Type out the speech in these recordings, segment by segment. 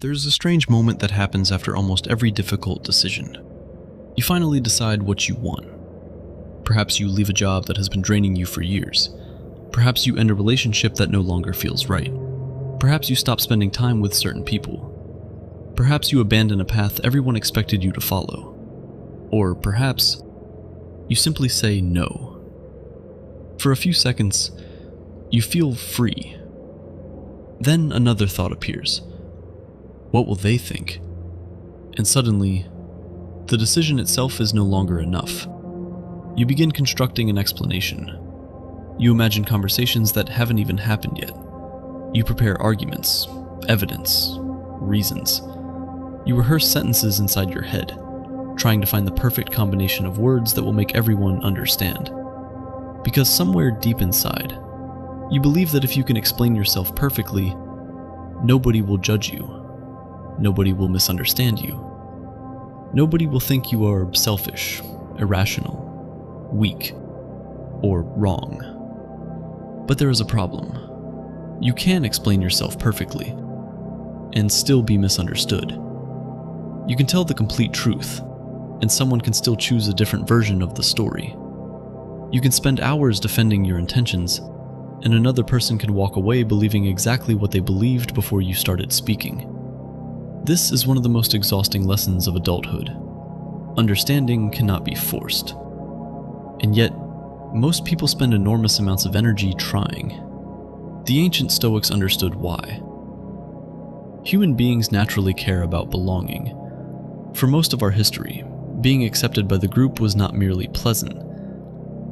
There's a strange moment that happens after almost every difficult decision. You finally decide what you want. Perhaps you leave a job that has been draining you for years. Perhaps you end a relationship that no longer feels right. Perhaps you stop spending time with certain people. Perhaps you abandon a path everyone expected you to follow. Or perhaps you simply say no. For a few seconds, you feel free. Then another thought appears. What will they think? And suddenly, the decision itself is no longer enough. You begin constructing an explanation. You imagine conversations that haven't even happened yet. You prepare arguments, evidence, reasons. You rehearse sentences inside your head, trying to find the perfect combination of words that will make everyone understand. Because somewhere deep inside, you believe that if you can explain yourself perfectly, nobody will judge you. Nobody will misunderstand you. Nobody will think you are selfish, irrational, weak, or wrong. But there is a problem. You can explain yourself perfectly, and still be misunderstood. You can tell the complete truth, and someone can still choose a different version of the story. You can spend hours defending your intentions, and another person can walk away believing exactly what they believed before you started speaking. This is one of the most exhausting lessons of adulthood. Understanding cannot be forced. And yet, most people spend enormous amounts of energy trying. The ancient Stoics understood why. Human beings naturally care about belonging. For most of our history, being accepted by the group was not merely pleasant.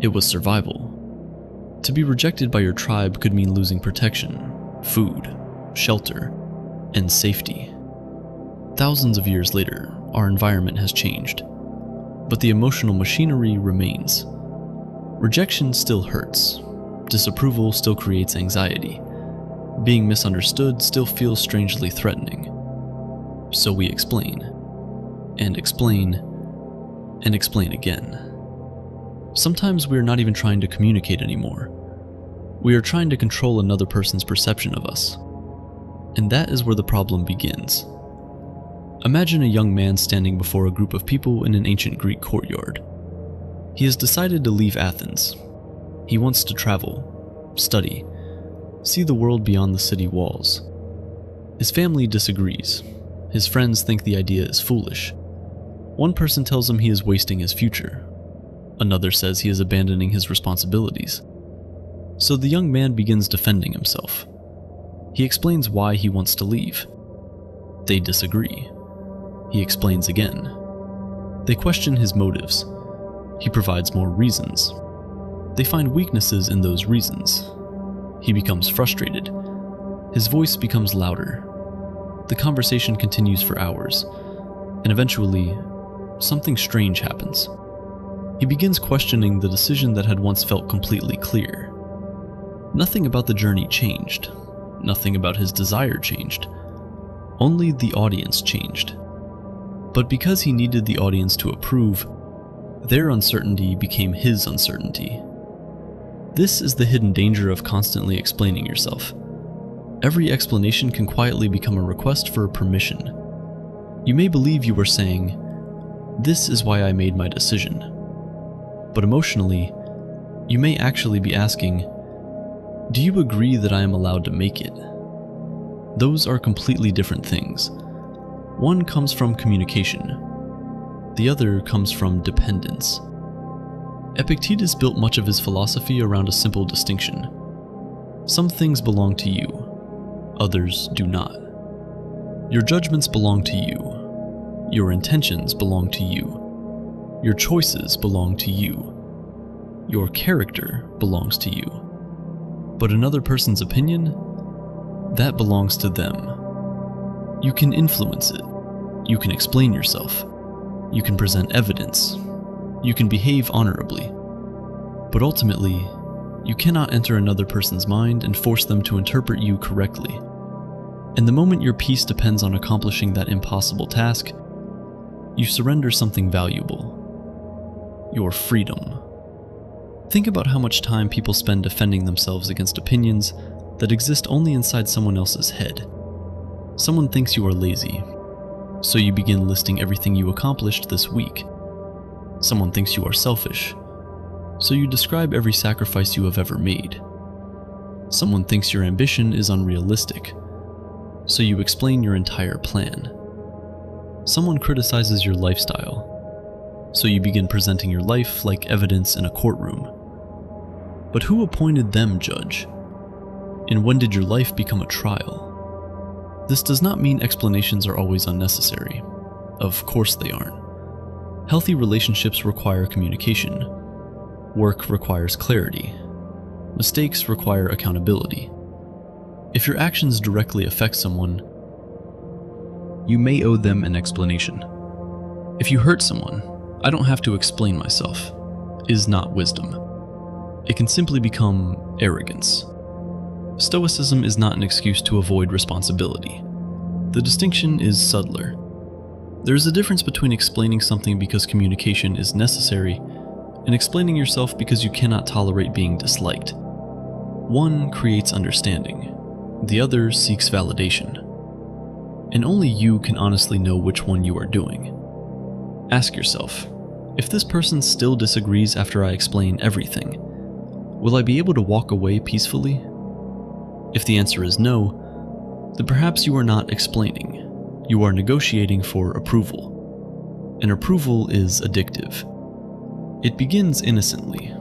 It was survival. To be rejected by your tribe could mean losing protection, food, shelter, and safety. Thousands of years later, our environment has changed, but the emotional machinery remains. Rejection still hurts. Disapproval still creates anxiety. Being misunderstood still feels strangely threatening. So we explain, and explain, and explain again. Sometimes we are not even trying to communicate anymore. We are trying to control another person's perception of us. And that is where the problem begins. Imagine a young man standing before a group of people in an ancient Greek courtyard. He has decided to leave Athens. He wants to travel, study, see the world beyond the city walls. His family disagrees. His friends think the idea is foolish. One person tells him he is wasting his future. Another says he is abandoning his responsibilities. So the young man begins defending himself. He explains why he wants to leave. They disagree. He explains again. They question his motives. He provides more reasons. They find weaknesses in those reasons. He becomes frustrated. His voice becomes louder. The conversation continues for hours, and eventually, something strange happens. He begins questioning the decision that had once felt completely clear. Nothing about the journey changed. Nothing about his desire changed. Only the audience changed. But because he needed the audience to approve, their uncertainty became his uncertainty. This is the hidden danger of constantly explaining yourself. Every explanation can quietly become a request for permission. You may believe you are saying, "This is why I made my decision." But emotionally, you may actually be asking, "Do you agree that I am allowed to make it?" Those are completely different things. One comes from communication. The other comes from dependence. Epictetus built much of his philosophy around a simple distinction. Some things belong to you, others do not. Your judgments belong to you. Your intentions belong to you. Your choices belong to you. Your character belongs to you. But another person's opinion? That belongs to them. You can influence it. You can explain yourself. You can present evidence. You can behave honorably. But ultimately, you cannot enter another person's mind and force them to interpret you correctly. And the moment your peace depends on accomplishing that impossible task, you surrender something valuable. Your freedom. Think about how much time people spend defending themselves against opinions that exist only inside someone else's head. Someone thinks you are lazy, so you begin listing everything you accomplished this week. Someone thinks you are selfish, so you describe every sacrifice you have ever made. Someone thinks your ambition is unrealistic, so you explain your entire plan. Someone criticizes your lifestyle, so you begin presenting your life like evidence in a courtroom. But who appointed them judge? And when did your life become a trial? This does not mean explanations are always unnecessary. Of course they aren't. Healthy relationships require communication. Work requires clarity. Mistakes require accountability. If your actions directly affect someone, you may owe them an explanation. If you hurt someone, I don't have to explain myself, is not wisdom. It can simply become arrogance. Stoicism is not an excuse to avoid responsibility. The distinction is subtler. There is a difference between explaining something because communication is necessary and explaining yourself because you cannot tolerate being disliked. One creates understanding, the other seeks validation. And only you can honestly know which one you are doing. Ask yourself, if this person still disagrees after I explain everything, will I be able to walk away peacefully? If the answer is no, then perhaps you are not explaining. You are negotiating for approval. And approval is addictive. It begins innocently.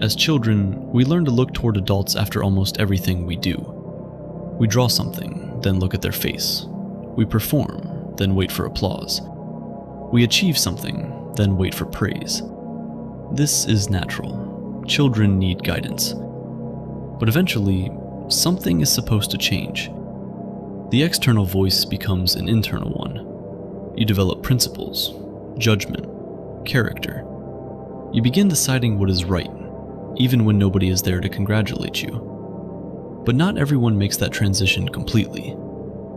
As children, we learn to look toward adults after almost everything we do. We draw something, then look at their face. We perform, then wait for applause. We achieve something, then wait for praise. This is natural. Children need guidance. But eventually, something is supposed to change. The external voice becomes an internal one. You develop principles, judgment, character. You begin deciding what is right, even when nobody is there to congratulate you. But not everyone makes that transition completely.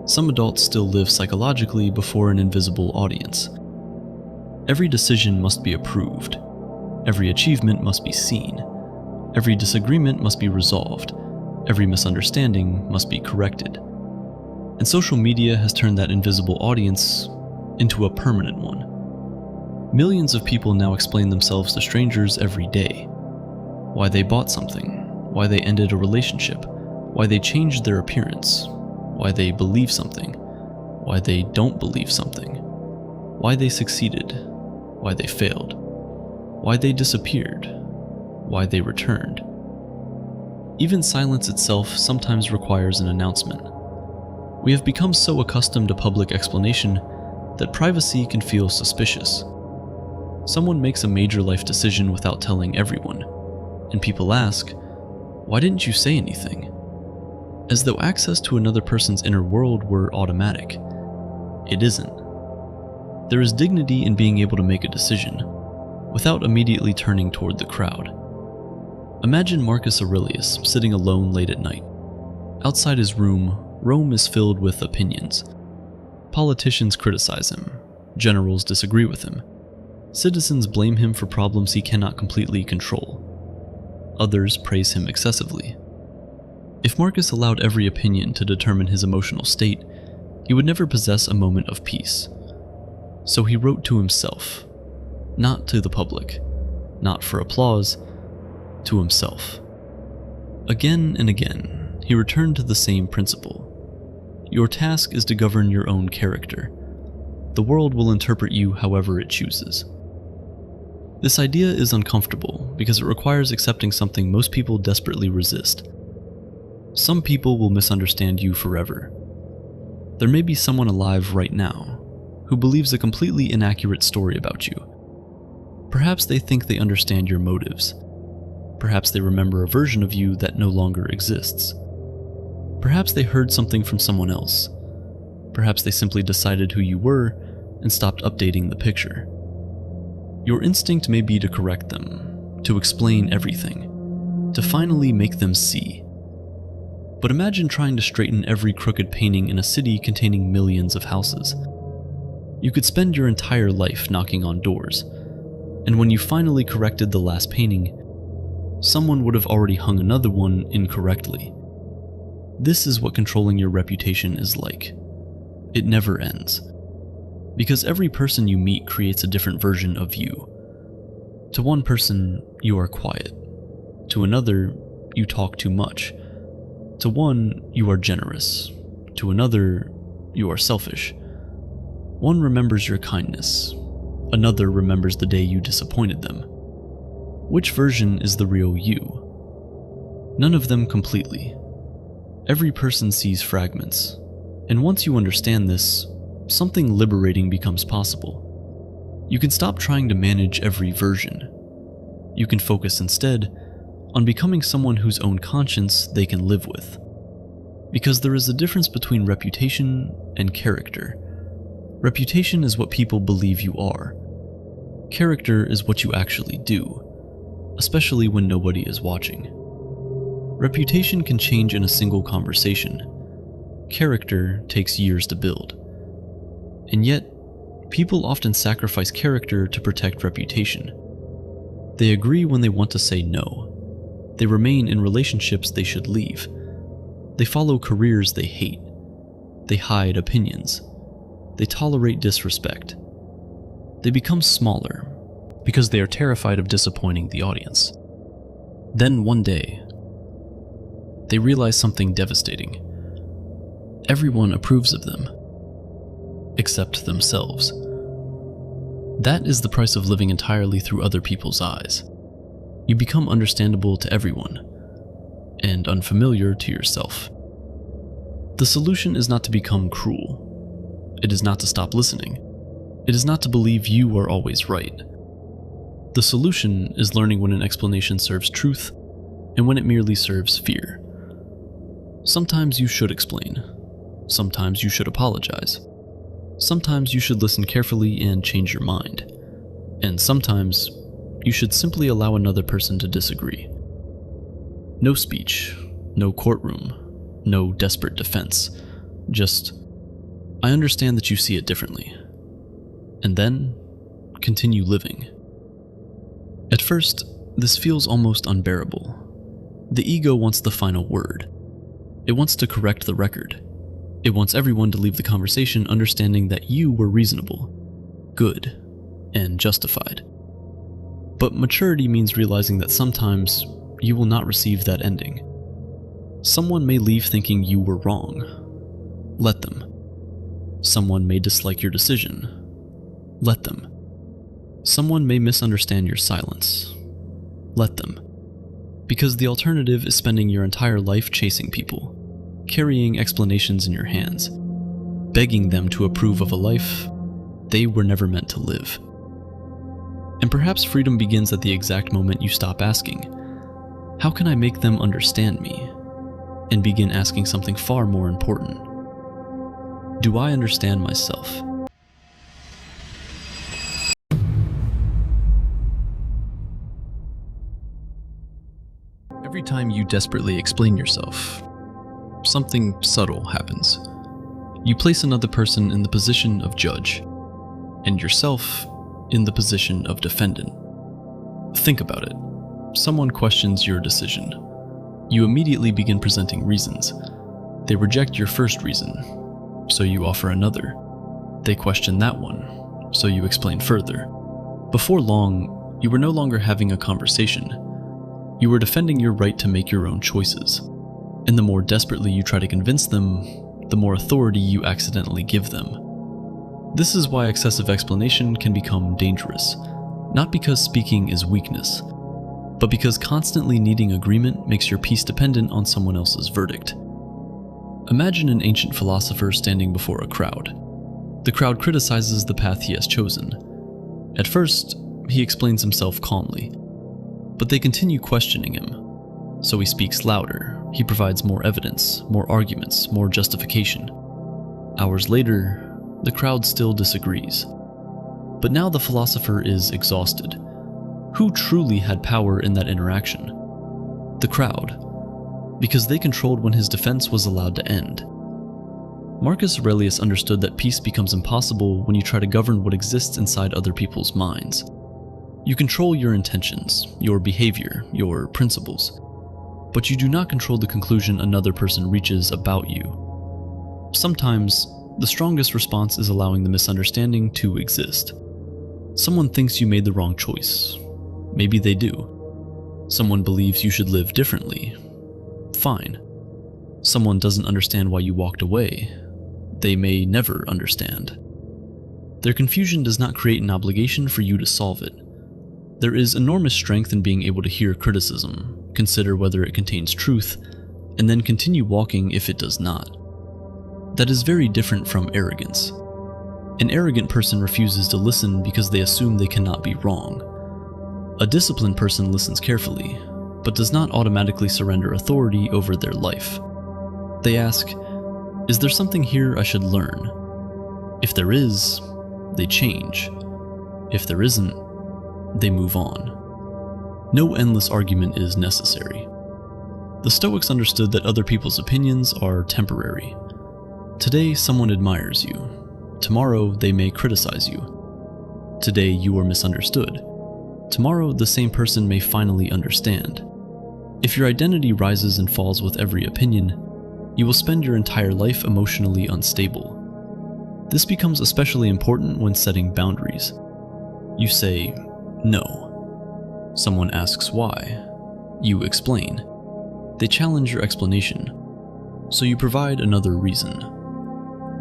Some adults still live psychologically before an invisible audience. Every decision must be approved. Every achievement must be seen. Every disagreement must be resolved. Every misunderstanding must be corrected. And social media has turned that invisible audience into a permanent one. Millions of people now explain themselves to strangers every day. Why they bought something, why they ended a relationship, why they changed their appearance, why they believe something, why they don't believe something, why they succeeded, why they failed, why they disappeared, why they returned. Even silence itself sometimes requires an announcement. We have become so accustomed to public explanation that privacy can feel suspicious. Someone makes a major life decision without telling everyone, and people ask, "Why didn't you say anything?" As though access to another person's inner world were automatic. It isn't. There is dignity in being able to make a decision, without immediately turning toward the crowd. Imagine Marcus Aurelius sitting alone late at night. Outside his room, Rome is filled with opinions. Politicians criticize him, generals disagree with him, citizens blame him for problems he cannot completely control. Others praise him excessively. If Marcus allowed every opinion to determine his emotional state, he would never possess a moment of peace. So he wrote to himself, not to the public, not for applause, to himself. Again and again, he returned to the same principle. Your task is to govern your own character. The world will interpret you however it chooses. This idea is uncomfortable because it requires accepting something most people desperately resist. Some people will misunderstand you forever. There may be someone alive right now who believes a completely inaccurate story about you. Perhaps they think they understand your motives. Perhaps they remember a version of you that no longer exists. Perhaps they heard something from someone else. Perhaps they simply decided who you were and stopped updating the picture. Your instinct may be to correct them, to explain everything, to finally make them see. But imagine trying to straighten every crooked painting in a city containing millions of houses. You could spend your entire life knocking on doors, and when you finally corrected the last painting, someone would have already hung another one incorrectly. This is what controlling your reputation is like. It never ends. Because every person you meet creates a different version of you. To one person, you are quiet. To another, you talk too much. To one, you are generous. To another, you are selfish. One remembers your kindness. Another remembers the day you disappointed them. Which version is the real you? None of them completely. Every person sees fragments. And once you understand this, something liberating becomes possible. You can stop trying to manage every version. You can focus instead on becoming someone whose own conscience they can live with. Because there is a difference between reputation and character. Reputation is what people believe you are. Character is what you actually do, especially when nobody is watching. Reputation can change in a single conversation. Character takes years to build. And yet, people often sacrifice character to protect reputation. They agree when they want to say no. They remain in relationships they should leave. They follow careers they hate. They hide opinions. They tolerate disrespect. They become smaller because they are terrified of disappointing the audience. Then one day, they realize something devastating. Everyone approves of them, except themselves. That is the price of living entirely through other people's eyes. You become understandable to everyone, and unfamiliar to yourself. The solution is not to become cruel. It is not to stop listening. It is not to believe you are always right. The solution is learning when an explanation serves truth, and when it merely serves fear. Sometimes you should explain. Sometimes you should apologize. Sometimes you should listen carefully and change your mind. And sometimes you should simply allow another person to disagree. No speech, no courtroom, no desperate defense. Just, I understand that you see it differently. And then, continue living. At first, this feels almost unbearable. The ego wants the final word. It wants to correct the record. It wants everyone to leave the conversation understanding that you were reasonable, good, and justified. But maturity means realizing that sometimes you will not receive that ending. Someone may leave thinking you were wrong. Let them. Someone may dislike your decision. Let them. Someone may misunderstand your silence. Let them. Because the alternative is spending your entire life chasing people, carrying explanations in your hands, begging them to approve of a life they were never meant to live. And perhaps freedom begins at the exact moment you stop asking, how can I make them understand me? And begin asking something far more important. Do I understand myself? Every time you desperately explain yourself, something subtle happens. You place another person in the position of judge, and yourself in the position of defendant. Think about it. Someone questions your decision. You immediately begin presenting reasons. They reject your first reason, so you offer another. They question that one, so you explain further. Before long, you were no longer having a conversation. You were defending your right to make your own choices. And the more desperately you try to convince them, the more authority you accidentally give them. This is why excessive explanation can become dangerous, not because speaking is weakness, but because constantly needing agreement makes your peace dependent on someone else's verdict. Imagine an ancient philosopher standing before a crowd. The crowd criticizes the path he has chosen. At first, he explains himself calmly, but they continue questioning him. So he speaks louder, he provides more evidence, more arguments, more justification. Hours later, the crowd still disagrees. But now the philosopher is exhausted. Who truly had power in that interaction? The crowd, because they controlled when his defense was allowed to end. Marcus Aurelius understood that peace becomes impossible when you try to govern what exists inside other people's minds. You control your intentions, your behavior, your principles, but you do not control the conclusion another person reaches about you. Sometimes, The strongest response is allowing the misunderstanding to exist. Someone thinks you made the wrong choice. Maybe they do. Someone believes you should live differently. Fine. Someone doesn't understand why you walked away. They may never understand. Their confusion does not create an obligation for you to solve it. There is enormous strength in being able to hear criticism, consider whether it contains truth, and then continue walking if it does not. That is very different from arrogance. An arrogant person refuses to listen because they assume they cannot be wrong. A disciplined person listens carefully, but does not automatically surrender authority over their life. They ask, "Is there something here I should learn?" If there is, they change. If there isn't, they move on. No endless argument is necessary. The Stoics understood that other people's opinions are temporary. Today, someone admires you. Tomorrow, they may criticize you. Today, you are misunderstood. Tomorrow, the same person may finally understand. If your identity rises and falls with every opinion, you will spend your entire life emotionally unstable. This becomes especially important when setting boundaries. You say, "No." Someone asks why. You explain. They challenge your explanation, so you provide another reason.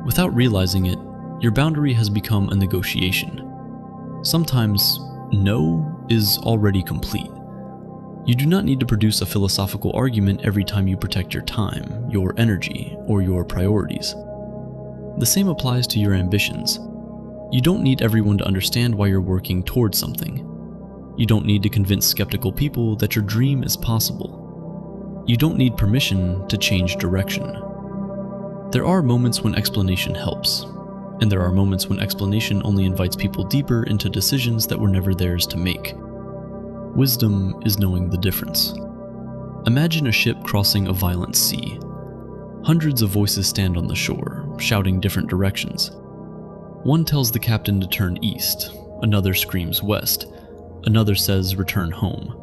Without realizing it, your boundary has become a negotiation. Sometimes, no is already complete. You do not need to produce a philosophical argument every time you protect your time, your energy, or your priorities. The same applies to your ambitions. You don't need everyone to understand why you're working towards something. You don't need to convince skeptical people that your dream is possible. You don't need permission to change direction. There are moments when explanation helps, and there are moments when explanation only invites people deeper into decisions that were never theirs to make. Wisdom is knowing the difference. Imagine a ship crossing a violent sea. Hundreds of voices stand on the shore, shouting different directions. One tells the captain to turn east, another screams west, another says return home.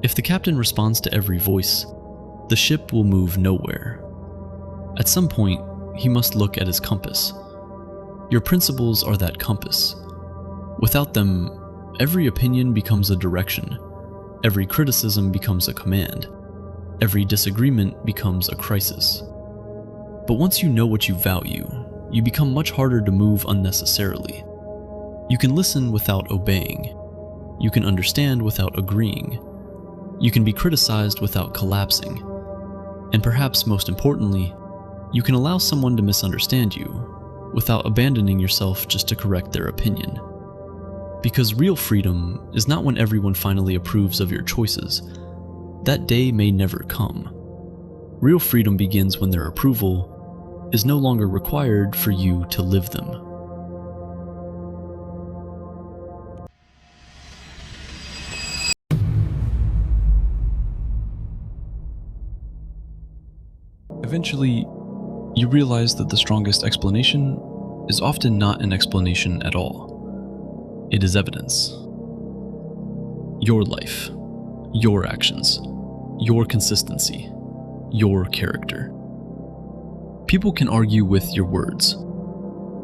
If the captain responds to every voice, the ship will move nowhere. At some point, he must look at his compass. Your principles are that compass. Without them, every opinion becomes a direction, every criticism becomes a command, every disagreement becomes a crisis. But once you know what you value, you become much harder to move unnecessarily. You can listen without obeying. You can understand without agreeing. You can be criticized without collapsing. And perhaps most importantly, you can allow someone to misunderstand you without abandoning yourself just to correct their opinion. Because real freedom is not when everyone finally approves of your choices. That day may never come. Real freedom begins when their approval is no longer required for you to live them. Eventually, you realize that the strongest explanation is often not an explanation at all. It is evidence. Your life, your actions, your consistency, your character. People can argue with your words,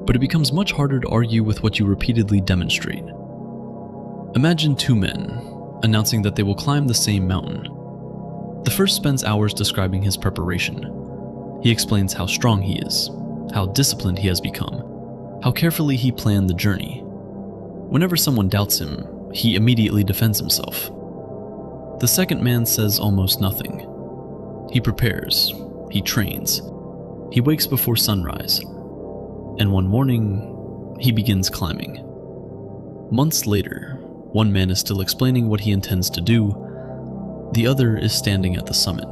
but it becomes much harder to argue with what you repeatedly demonstrate. Imagine two men announcing that they will climb the same mountain. The first spends hours describing his preparation. He explains how strong he is, how disciplined he has become, how carefully he planned the journey. Whenever someone doubts him, he immediately defends himself. The second man says almost nothing. He prepares, he trains, he wakes before sunrise, and one morning, he begins climbing. Months later, one man is still explaining what he intends to do, the other is standing at the summit.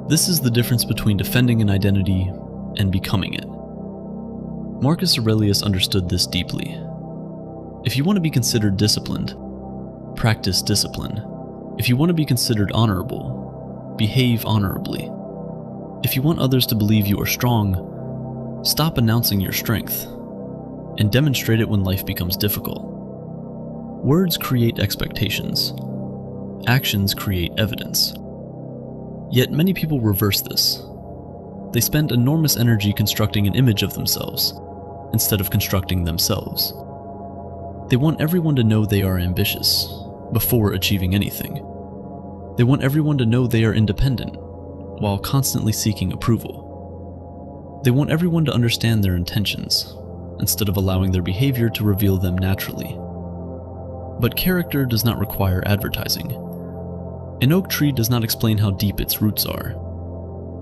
This is the difference between defending an identity and becoming it. Marcus Aurelius understood this deeply. If you want to be considered disciplined, practice discipline. If you want to be considered honorable, behave honorably. If you want others to believe you are strong, stop announcing your strength and demonstrate it when life becomes difficult. Words create expectations. Actions create evidence. Yet many people reverse this. They spend enormous energy constructing an image of themselves, instead of constructing themselves. They want everyone to know they are ambitious, before achieving anything. They want everyone to know they are independent, while constantly seeking approval. They want everyone to understand their intentions, instead of allowing their behavior to reveal them naturally. But character does not require advertising. An oak tree does not explain how deep its roots are.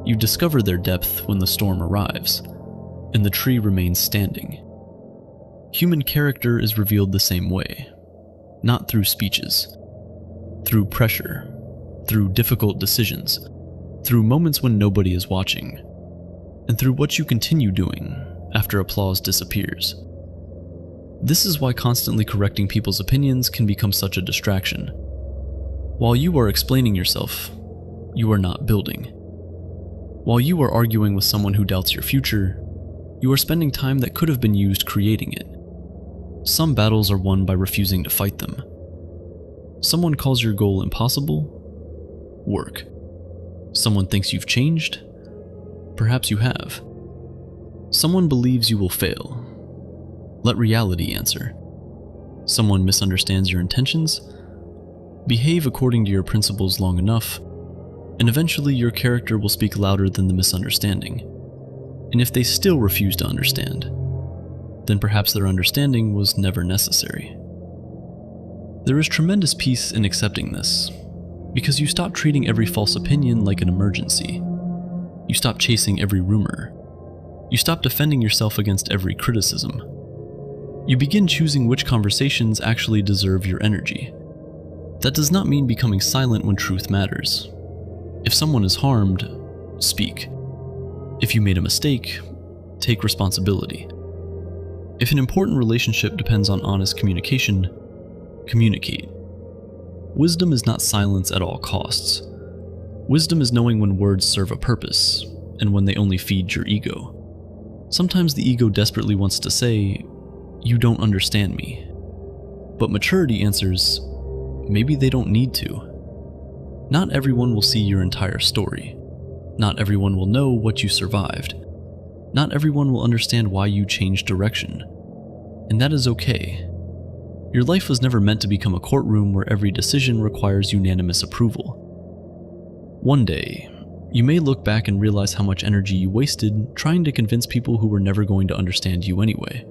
You discover their depth when the storm arrives, and the tree remains standing. Human character is revealed the same way, not through speeches, through pressure, through difficult decisions, through moments when nobody is watching, and through what you continue doing after applause disappears. This is why constantly correcting people's opinions can become such a distraction. While you are explaining yourself, you are not building. While you are arguing with someone who doubts your future, you are spending time that could have been used creating it. Some battles are won by refusing to fight them. Someone calls your goal impossible? Work. Someone thinks you've changed? Perhaps you have. Someone believes you will fail. Let reality answer. Someone misunderstands your intentions? Behave according to your principles long enough, and eventually your character will speak louder than the misunderstanding. And if they still refuse to understand, then perhaps their understanding was never necessary. There is tremendous peace in accepting this, because you stop treating every false opinion like an emergency. You stop chasing every rumor. You stop defending yourself against every criticism. You begin choosing which conversations actually deserve your energy. That does not mean becoming silent when truth matters. If someone is harmed, speak. If you made a mistake, take responsibility. If an important relationship depends on honest communication, communicate. Wisdom is not silence at all costs. Wisdom is knowing when words serve a purpose, and when they only feed your ego. Sometimes the ego desperately wants to say, "You don't understand me." But maturity answers, maybe they don't need to. Not everyone will see your entire story. Not everyone will know what you survived. Not everyone will understand why you changed direction. And that is okay. Your life was never meant to become a courtroom where every decision requires unanimous approval. One day, you may look back and realize how much energy you wasted trying to convince people who were never going to understand you anyway.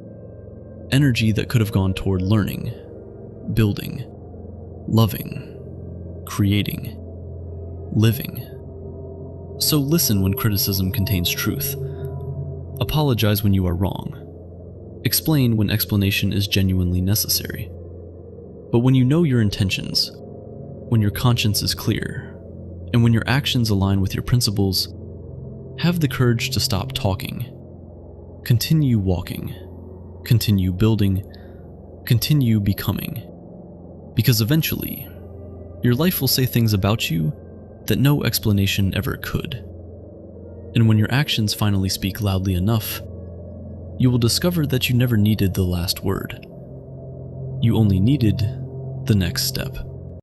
Energy that could have gone toward learning, building, loving, creating, living. So listen when criticism contains truth. Apologize when you are wrong. Explain when explanation is genuinely necessary. But when you know your intentions, when your conscience is clear, and when your actions align with your principles, have the courage to stop talking. Continue walking. Continue building. Continue becoming. Because eventually, your life will say things about you that no explanation ever could. And when your actions finally speak loudly enough, you will discover that you never needed the last word. You only needed the next step.